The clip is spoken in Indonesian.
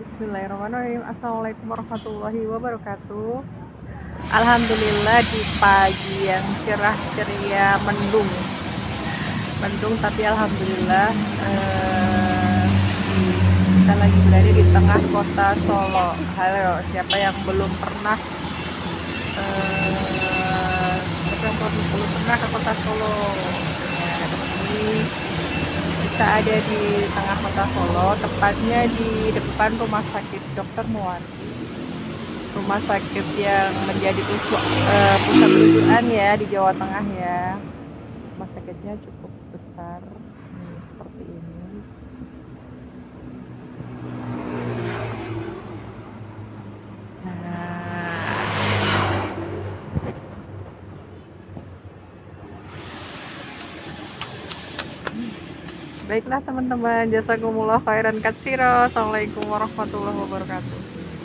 Bismillahirrahmanirrahim. Assalamualaikum warahmatullahi wabarakatuh. Alhamdulillah di pagi yang cerah ceria, mendung, tapi alhamdulillah kita lagi berada di tengah kota Solo. Halo, siapa yang belum pernah ke kota Solo? Ya, ini kita ada di tengah kota Solo, tepatnya di depan Rumah Sakit Dr. Muwardi. Rumah sakit yang menjadi pusat rujukan ya di Jawa Tengah ya. Rumah sakitnya cukup besar, seperti ini. Baiklah teman-teman, jazakumullah khairan katsira. Assalamualaikum warahmatullahi wabarakatuh.